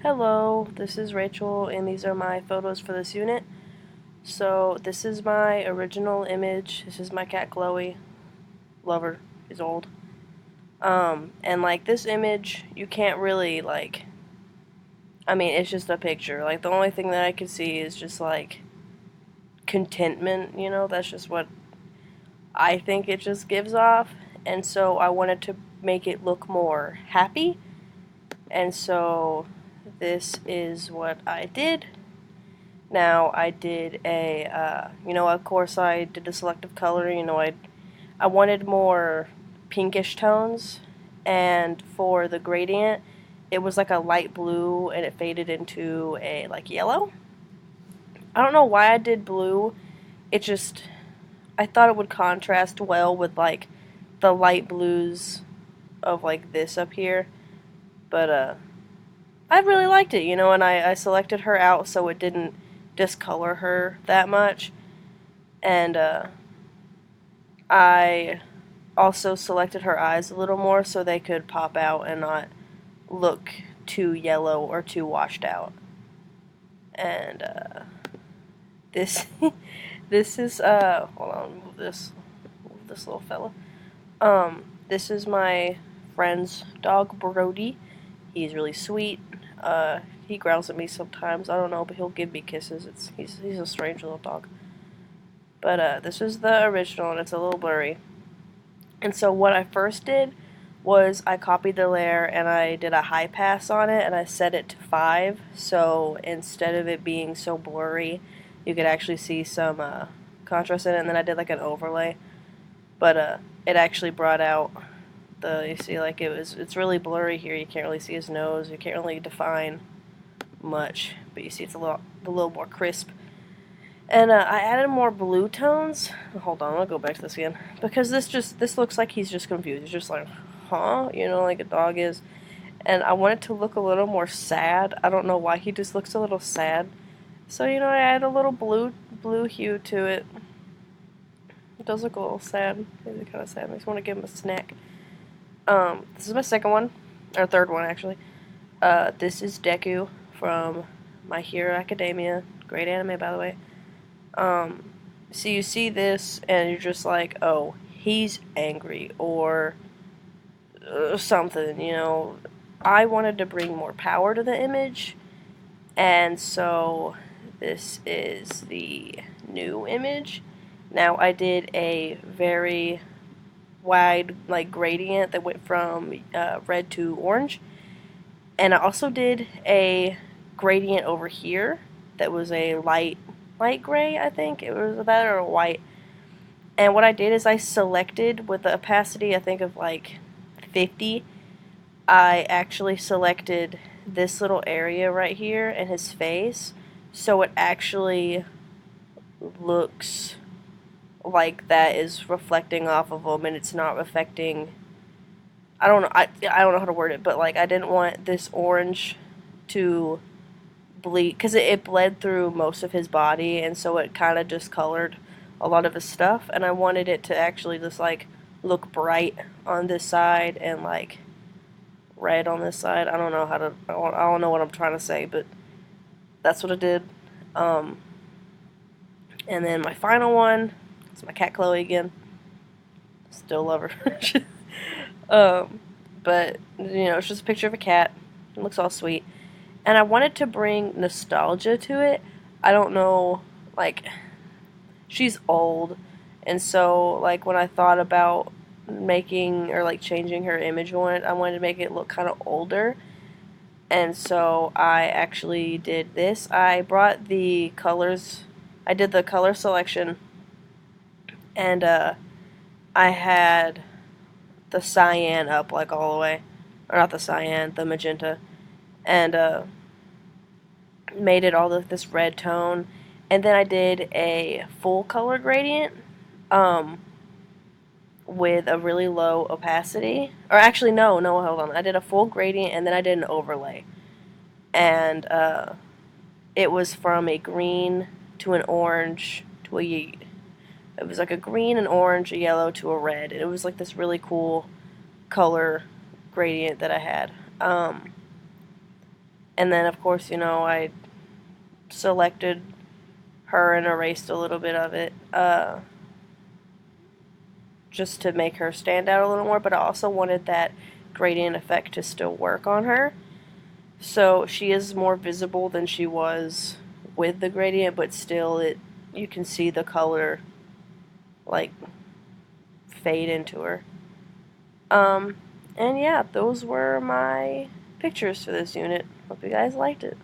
Hello, this is Rachel, and these are my photos for this unit. So, this is my original image. This is my cat Chloe. Love her. She's old. And like this image, you can't really I mean, it's just a picture. Like, the only thing that I can see is just like contentment, that's just what I think it just gives off. And so, I wanted to make it look more happy. And so, this is what I did. Now I did of course I did the selective coloring. I wanted more pinkish tones, and for the gradient, it was like a light blue, and it faded into a like yellow. I don't know why I did blue. It just I thought it would contrast well with like the light blues of like this up here, but I really liked it, and I selected her out so it didn't discolor her that much. And I also selected her eyes a little more so they could pop out and not look too yellow or too washed out. And this this is hold on, move this little fella. This is my friend's dog Brody. He's really sweet. He growls at me sometimes. I don't know, but he'll give me kisses. He's a strange little dog. But this is the original, and it's a little blurry. And so what I first did was I copied the layer and I did a high pass on it, and I set it to 5, so instead of it being so blurry, you could actually see some contrast in it. And then I did like an overlay, but it actually brought out you see, like it's really blurry here. You can't really see his nose. You can't really define much, but you see it's a little more crisp. And I added more blue tones. Hold on, I'll go back to this again. Because this looks like he's just confused. He's just like, huh? Like a dog is. And I want it to look a little more sad. I don't know why he just looks a little sad. So, I add a little blue hue to it. It does look a little sad. Maybe kind of sad. I just want to give him a snack. This is my second one. Or third one, actually. This is Deku from My Hero Academia. Great anime, by the way. So you see this and you're just like, oh, he's angry or something, I wanted to bring more power to the image, and so this is the new image. Now I did a very wide like gradient that went from red to orange, and I also did a gradient over here that was a light gray. I think it was that or white. And what I did is I selected with the opacity, I think of like 50. I actually selected this little area right here and his face, so it actually looks like that is reflecting off of him, and it's not affecting. I don't know. I don't know how to word it, but like I didn't want this orange to bleed because it bled through most of his body, and so it kind of discolored a lot of his stuff. And I wanted it to actually just like look bright on this side and like red on this side. I don't know how to. I don't know what I'm trying to say, but that's what I did. Um, and then my final one is my cat Chloe again. Still love her. um, but it's just a picture of a cat. It looks all sweet, and I wanted to bring nostalgia to it. I don't know, like she's old, and so like when I thought about making or like changing her image on it, I wanted to make it look kind of older. And so I actually did this. I brought the colors. I did the color selection, and I had the cyan up like all the way, or not the cyan, the magenta, and made it all this red tone. And then I did a full color gradient, um, with a really low opacity. Or actually, no, hold on. I did a full gradient and then I did an overlay, and it was from a green to an orange to a. It was like a green, an orange, a yellow to a red. And it was like this really cool color gradient that I had. And then, of course, I selected her and erased a little bit of it just to make her stand out a little more, but I also wanted that gradient effect to still work on her. So she is more visible than she was with the gradient, but still you can see the color like fade into her. And yeah, those were my pictures for this unit. Hope you guys liked it.